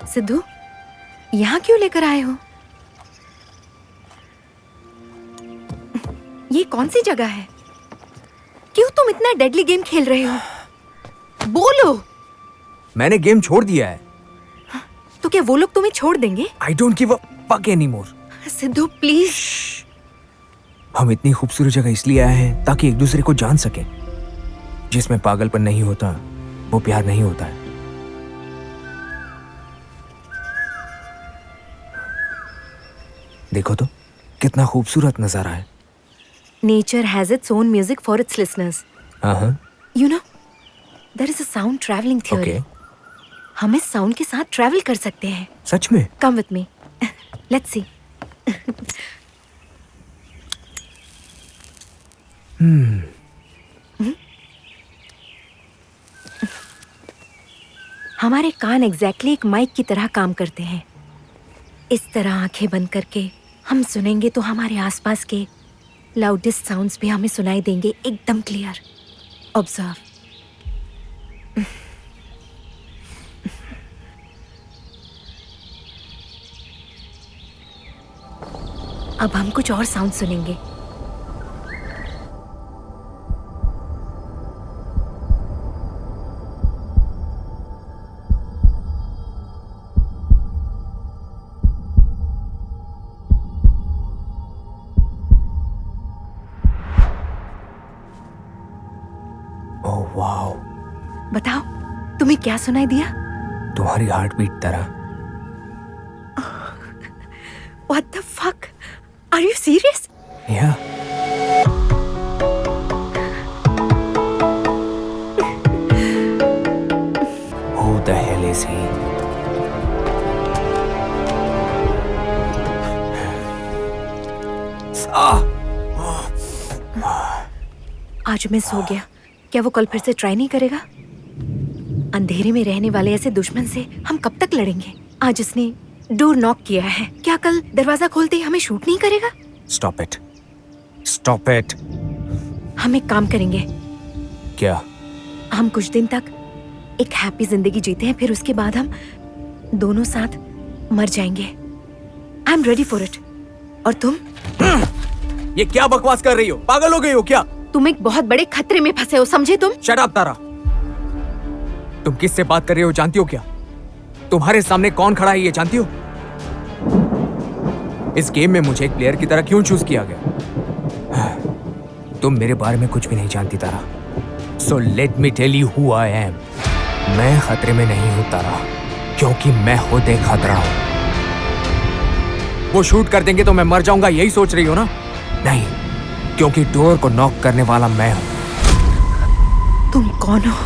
सिद्धू, यहाँ क्यों लेकर आए हो? ये कौन सी जगह है? क्यों तुम इतना डेडली गेम खेल रहे हो? बोलो। मैंने गेम छोड़ दिया है। तो क्या वो लोग तुम्हें छोड़ देंगे? I don't give a fuck anymore. Sidhu please. हम इतनी खूबसूरत जगह इसलिए आए हैं ताकि एक दूसरे को जान सके। जिसमें पागलपन नहीं होता वो प्यार नहीं होता है। देखो तो कितना खूबसूरत नजारा है। Nature has its own music for its listeners. You know, there is a sound traveling theory. Okay. हम इस साउंड के साथ ट्रैवल कर सकते हैं। सच में? Come with me. Let's see. हमारे कान एग्जैक्टली एक माइक की तरह काम करते हैं। इस तरह आंखें बंद करके हम सुनेंगे तो हमारे आसपास के लाउडेस्ट साउंड्स भी हमें सुनाई देंगे एकदम क्लियर। ऑब्जर्व। अब हम कुछ और साउंड सुनेंगे। Oh wow. बताओ, तुम्हें क्या सुनाई दिया? तुम्हारी हार्ट बीट तरह। What the fuck? Are you serious? Yeah. Who the hell is he? आज मैं सो गया। क्या वो कल फिर से ट्राई नहीं करेगा? अंधेरे में रहने वाले ऐसे दुश्मन से हम कब तक लड़ेंगे? आज उसने डोर नॉक किया है। क्या कल दरवाजा खोलते ही हमें शूट नहीं करेगा? Stop it. Stop it. हम एक काम करेंगे। क्या? हम कुछ दिन तक एक हैप्पी जिंदगी जीते हैं, फिर उसके बाद हम दोनों साथ मर जाएंगे। I am ready for it. और तुम? ये क्या बकवास कर रही हो? पागल हो गई हो क्या? तुम एक बहुत बड़े खतरे में फंसे हो, समझे तुम? शट अप तारा। तुम किससे बात कर रही हो जानती हो क्या? तुम्हारे सामने कौन खड़ा है ये जानती हो? इस गेम में मुझे एक प्लेयर की तरह क्यों चूज किया गया? तुम मेरे बारे में कुछ भी नहीं जानती Tara. So let me tell you who I am. मैं खतरे में नहीं हूं तारा, क्योंकि मैं खुद एक खतरा हूं। वो शूट कर देंगे तो मैं मर जाऊंगा, यही सोच रही हो ना? नहीं, क्योंकि डोर को नॉक करने वाला मैं हूं। तुम कौन हो?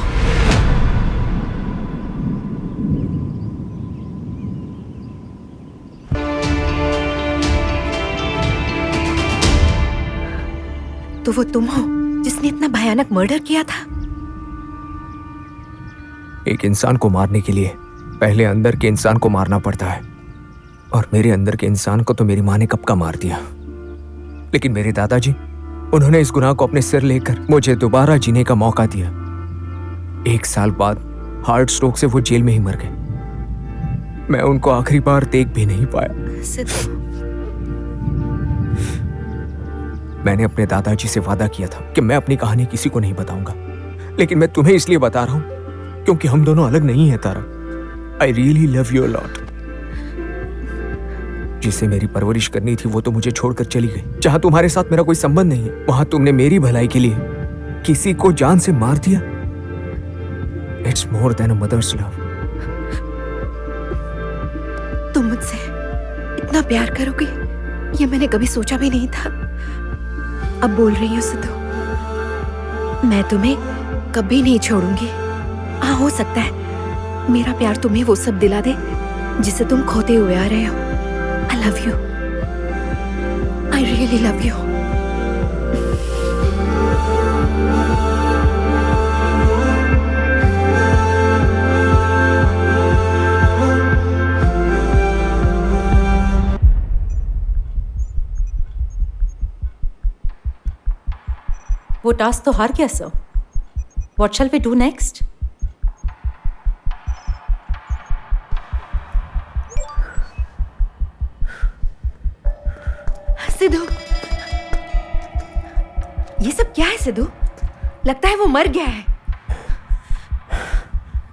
तो वो तुम हो जिसने इतना भयानक मर्डर किया था? एक इंसान को मारने के लिए पहले अंदर के इंसान को मारना पड़ता है, और मेरे अंदर के इंसान को तो मेरी माँ ने कब का मार दिया। लेकिन मेरे दादाजी, उन्होंने इस गुनाह को अपने सिर लेकर मुझे दोबारा जीने का मौका दिया। 1 साल बाद हार्ट स्ट्रोक से वो जेल में ही मर गए। मैं उनको आखिरी बार देख भी नहीं पाया। सिद्धू, मैंने अपने दादाजी से वादा किया था कि मैं अपनी कहानी किसी को नहीं बताऊंगा, लेकिन मैं तुम्हें इसलिए बता रहा हूं क्योंकि हम दोनों अलग नहीं हैं Tara. I really love you a lot. जिसे मेरी परवरिश करनी थी वो तो मुझे छोड़कर चली गई। जहां तुम्हारे साथ मेरा कोई संबंध नहीं है, वहां तुमने मेरी भलाई के लिए किसी को जान से मार दिया। It's more than a mother's love. तुम मुझसे इतना प्यार करोगे ये मैंने कभी सोचा भी नहीं था। अब बोल रही हो सिद्धू, मैं तुम्हें कभी नहीं छोड़ूंगी। हाँ, हो सकता है मेरा प्यार तुम्हें वो सब दिला दे जिसे तुम खोते हुए आ रहे हो। I love you. I really love you. वो टास्क तो हार गया sir. What shall we do next? Sidhu, ये सब क्या है सिद्धू? लगता है वो मर गया है।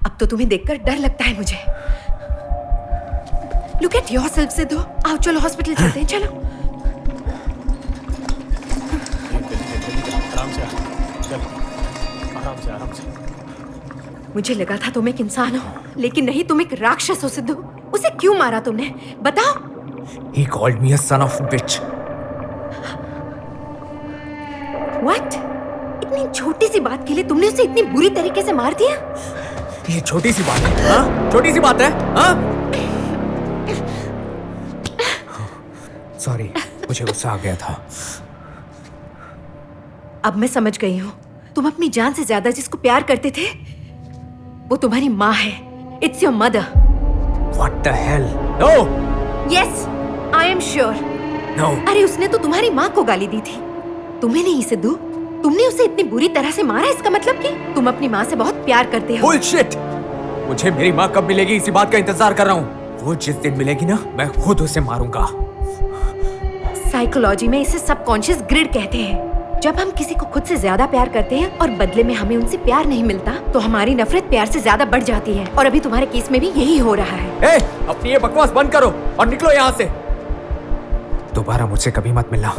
अब तो तुम्हें देखकर डर लगता है मुझे। Look at yourself Sidhu. आओ चलो हॉस्पिटल चलते हैं, चलो। आराम से। मुझे लगा था तुम एक इंसान हो, लेकिन नहीं, तुम एक राक्षस हो सिद्धू। उसे क्यों मारा तुमने? बताओ। He called me a son of a bitch. What? इतनी छोटी सी बात के लिए तुमने उसे इतनी बुरी तरीके से मार दिया? ये छोटी सी बात है, हाँ? छोटी सी बात है, हाँ? Sorry, मुझे गुस्सा आ गया था। अब मैं समझ गई हूँ। तुम अपनी जान से ज्यादा जिसको प्यार करते थे, वो तुम्हारी माँ है। It's your mother. What the hell? No! Yes, I am sure. No! अरे उसने तो तुम्हारी माँ को गाली दी थी, तुम्हें नहीं सिद्धू। तुमने उसे इतनी बुरी तरह से मारा, इसका मतलब कि तुम अपनी माँ से बहुत प्यार करते हो। Bullshit! मुझे मेरी माँ कब मिलेगी इसी बात का इंतजार कर रहा हूँ। वो जिस दिन मिलेगी ना, मैं खुद उसे मारूंगा। साइकोलॉजी में इसे सबकॉन्शियस ग्रिड कहते हैं। जब हम किसी को खुद से ज्यादा प्यार करते हैं और बदले में हमें उनसे प्यार नहीं मिलता, तो हमारी नफरत प्यार से ज्यादा बढ़ जाती है। और अभी तुम्हारे केस में भी यही हो रहा है। ए, अपनी ये बकवास बंद करो और निकलो यहाँ से। दोबारा मुझसे कभी मत मिलना।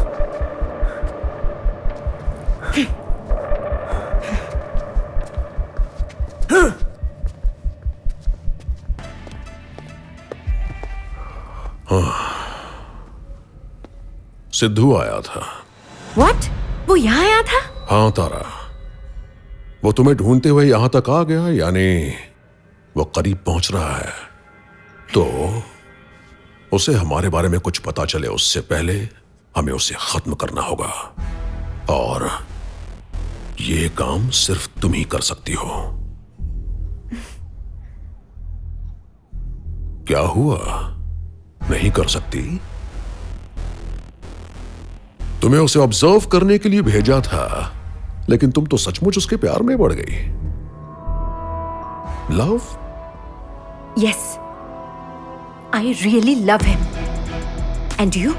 सिद्धू आया था। What? वो यहाँ आया था? हाँ तारा, वो तुम्हें ढूंढते हुए यहां तक आ गया, यानी वो करीब पहुंच रहा है। तो उसे हमारे बारे में कुछ पता चले उससे पहले हमें उसे खत्म करना होगा, और ये काम सिर्फ तुम ही कर सकती हो। क्या हुआ, नहीं कर सकती? तुम्हें उसे ऑब्जर्व करने के लिए भेजा था, लेकिन तुम तो सचमुच उसके प्यार में पड़ गई। Love? Yes, I really love him. And you?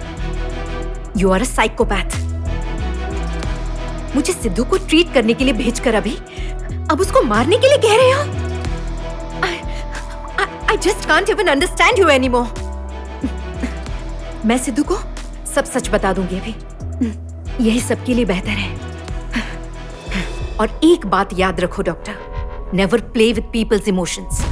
You are a psychopath. मुझे सिद्धू को ट्रीट करने के लिए भेजकर अब उसको मारने के लिए कह रहे हो? I just can't even understand you anymore. मैं सिद्धू को सब सच बता दूंगी अभी। यही सबके लिए बेहतर है। और एक बात याद रखो doctor, never play with people's emotions.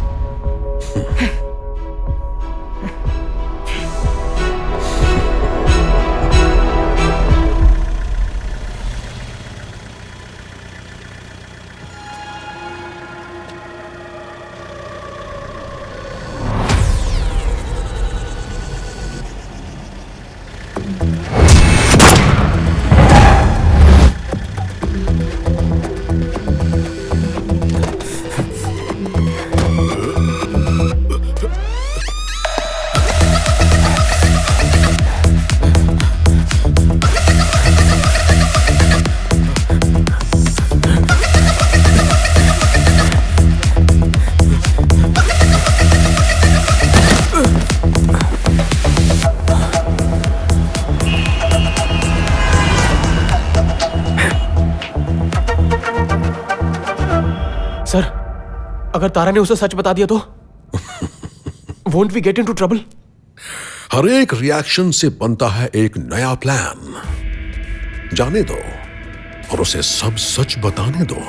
Sir, अगर तारा ने उसे सच बता दिया तो won't we get into trouble? हर एक रिएक्शन से बनता है एक नया प्लान। जाने दो और उसे सब सच बताने दो।